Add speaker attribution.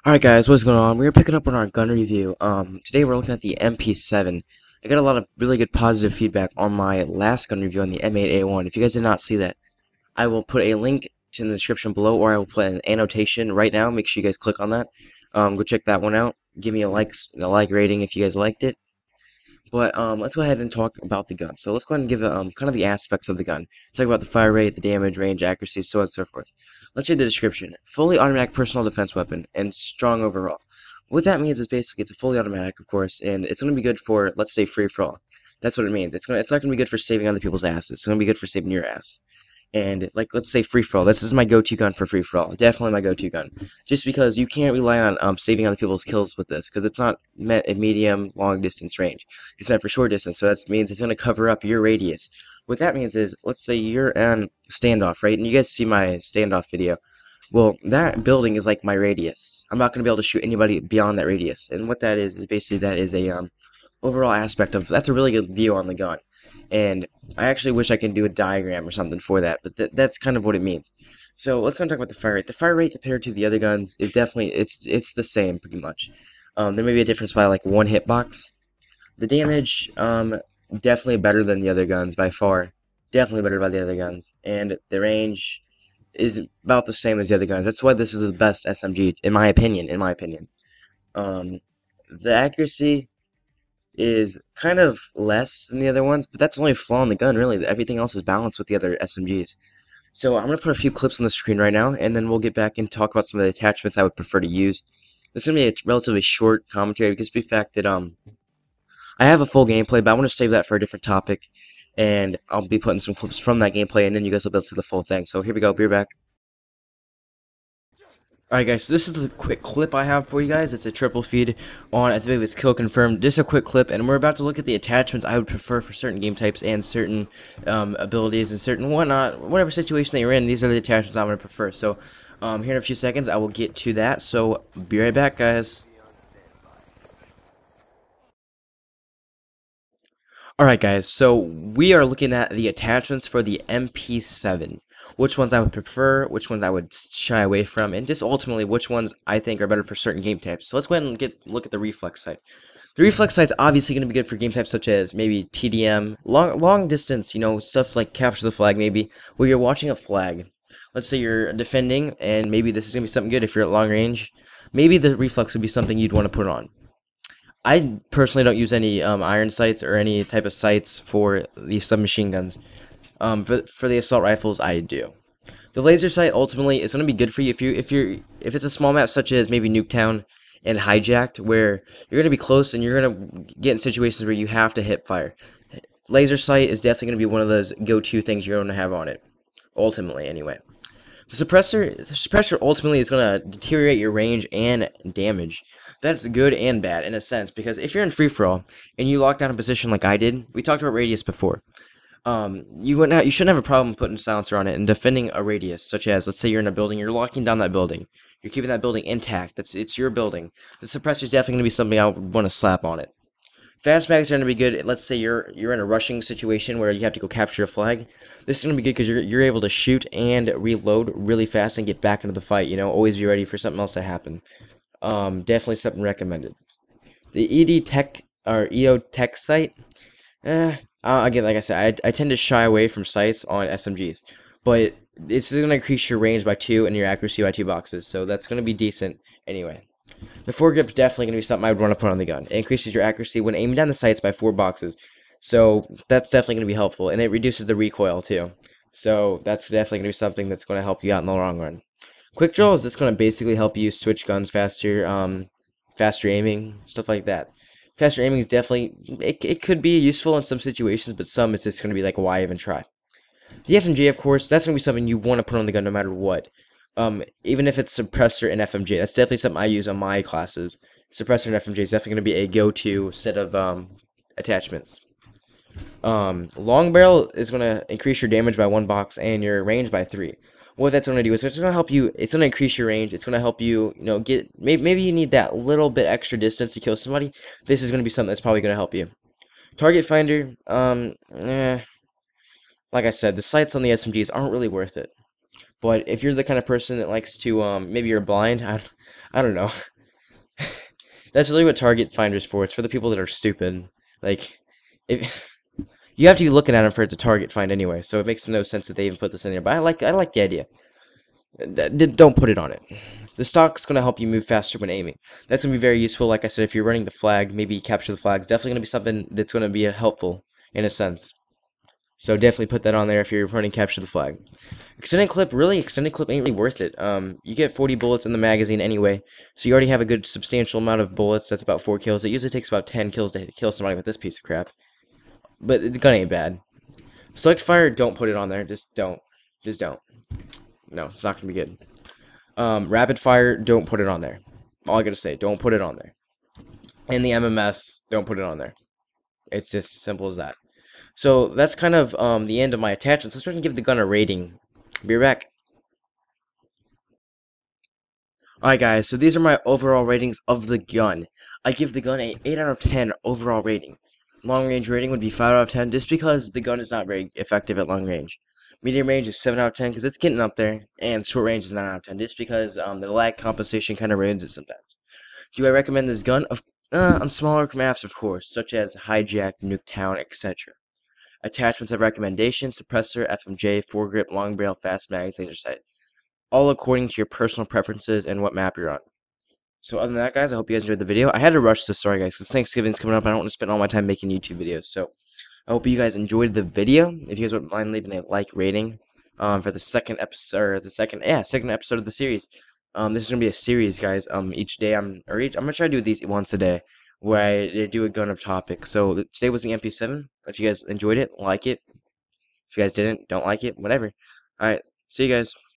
Speaker 1: Alright guys, what's going on? We're picking up on our gun review. Today we're looking at the MP7. I got a lot of really good positive feedback on my last gun review on the M8A1. If you guys did not see that, I will put a link in the description below, or I will put an annotation right now. Make sure you guys click on that. Go check that one out. Give me a like rating if you guys liked it. But let's go ahead and talk about the gun. So let's go ahead and give kind of the aspects of the gun. Talk about the fire rate, the damage, range, accuracy, so on and so forth. Let's read the description. Fully automatic personal defense weapon and strong overall. What that means is basically it's a fully automatic, of course, and it's going to be good for, let's say, free for all. That's what it means. It's not going to be good for saving other people's asses. It's going to be good for saving your ass. And like, let's say free for all. This is my go-to gun for free for all. Definitely my go-to gun. Just because you can't rely on saving other people's kills with this, because it's not meant at medium, long distance range. It's meant for short distance. So that means it's going to cover up your radius. What that means is, let's say you're on standoff, right? And you guys see my standoff video. Well, that building is like my radius. I'm not going to be able to shoot anybody beyond that radius. And what that is basically that is a overall aspect of, that's a really good view on the gun. And I actually wish I could do a diagram or something for that, but that's kind of what it means. So let's go and talk about the fire rate. The fire rate compared to the other guns is definitely, it's the same pretty much. There may be a difference by like one hitbox. The damage, definitely better than the other guns by far. Definitely better by the other guns. And the range is about the same as the other guns. That's why this is the best SMG, in my opinion, The accuracy is kind of less than the other ones, but that's only a flaw in the gun, really. Everything else is balanced with the other SMGs. So I'm going to put a few clips on the screen right now, and then we'll get back and talk about some of the attachments I would prefer to use. This is going to be a relatively short commentary because of the fact that I have a full gameplay, but I want to save that for a different topic, and I'll be putting some clips from that gameplay, and then you guys will be able to see the full thing. So here we go, be right back. Alright guys, so this is the quick clip I have for you guys. It's a triple feed on, I believe it's kill confirmed. Just a quick clip, and we're about to look at the attachments I would prefer for certain game types and certain abilities and certain whatnot. Whatever situation that you're in, these are the attachments I'm going to prefer. So here in a few seconds I will get to that, so be right back guys. Alright guys, so we are looking at the attachments for the MP7. Which ones I would prefer, which ones I would shy away from, and just ultimately which ones I think are better for certain game types. So let's go ahead and look at the reflex sight. The reflex sight's obviously going to be good for game types such as maybe TDM, long distance, you know, stuff like capture the flag maybe, where you're watching a flag. Let's say you're defending, and maybe this is going to be something good if you're at long range. Maybe the reflex would be something you'd want to put on. I personally don't use any iron sights or any type of sights for these submachine guns. For the assault rifles, I do. The laser sight ultimately is going to be good for you if it's a small map such as maybe Nuketown and Hijacked, where you're going to be close and you're going to get in situations where you have to hip fire. Laser sight is definitely going to be one of those go-to things you're going to have on it, ultimately anyway. The suppressor ultimately is going to deteriorate your range and damage. That's good and bad in a sense, because if you're in free-for-all and you lock down a position like I did, we talked about radius before. You shouldn't have a problem putting a silencer on it and defending a radius, such as, let's say you're in a building, you're locking down that building, you're keeping that building intact, it's your building. The suppressor is definitely going to be something I would want to slap on it. Fast mags are going to be good. Let's say you're in a rushing situation where you have to go capture a flag. This is going to be good because you're able to shoot and reload really fast and get back into the fight. You know, always be ready for something else to happen. Definitely something recommended. The EDTech or EDTech sight. Again, like I said, I tend to shy away from sights on SMGs, but this is going to increase your range by 2 and your accuracy by 2 boxes, so that's going to be decent anyway. The foregrip is definitely going to be something I would want to put on the gun. It increases your accuracy when aiming down the sights by 4 boxes, so that's definitely going to be helpful, and it reduces the recoil too, so that's definitely going to be something that's going to help you out in the long run. Quickdraw is just going to basically help you switch guns faster, faster aiming, stuff like that. Faster aiming is definitely, it could be useful in some situations, but some it's just going to be like, why even try? The FMJ, of course, that's going to be something you want to put on the gun no matter what. Even if it's suppressor and FMJ, that's definitely something I use on my classes. Suppressor and FMJ is definitely going to be a go-to set of attachments. Long barrel is going to increase your damage by 1 box and your range by 3. What that's going to do is it's going to help you, it's going to increase your range, it's going to help you, you know, get, maybe you need that little bit extra distance to kill somebody. This is going to be something that's probably going to help you. Target finder, like I said, the sights on the SMGs aren't really worth it. But if you're the kind of person that likes to, maybe you're blind, I don't know. That's really what target finder's for. It's for the people that are stupid. Like, if you have to be looking at them for it to target find anyway, so it makes no sense that they even put this in there. But I like the idea. Don't put it on it. The stock's going to help you move faster when aiming. That's going to be very useful. Like I said, if you're running the flag, maybe capture the flag. It's definitely going to be something that's going to be helpful in a sense. So definitely put that on there if you're running capture the flag. Extended clip, really, extended clip ain't really worth it. You get 40 bullets in the magazine anyway, so you already have a good substantial amount of bullets. That's about 4 kills. It usually takes about 10 kills to kill somebody with this piece of crap. But the gun ain't bad. Select fire, don't put it on there. Just don't. Just don't. No, it's not going to be good. Rapid fire, don't put it on there. All I gotta say, don't put it on there. And the MMS, don't put it on there. It's just simple as that. So that's kind of the end of my attachments. Let's try and give the gun a rating. Be right back. Alright guys, so these are my overall ratings of the gun. I give the gun a 8 out of 10 overall rating. Long range rating would be 5 out of 10 just because the gun is not very effective at long range. Medium range is 7 out of 10 because it's getting up there, and short range is 9 out of 10 just because the lag compensation kind of ruins it sometimes. Do I recommend this gun? On smaller maps, of course, such as Hijack, Nuketown, etc. Attachments of recommendation: suppressor, FMJ, foregrip, long barrel, fast mags, laser sight. All according to your personal preferences and what map you're on. So other than that, guys, I hope you guys enjoyed the video. I had to rush this, sorry guys, because Thanksgiving's coming up. I don't want to spend all my time making YouTube videos. So I hope you guys enjoyed the video. If you guys wouldn't mind leaving a like rating for the second episode, or the second episode of the series. This is gonna be a series, guys. Each day I'm gonna try to do these once a day, where I do a gun of topics. So today was the MP7. If you guys enjoyed it, like it. If you guys didn't, don't like it, whatever. All right, see you guys.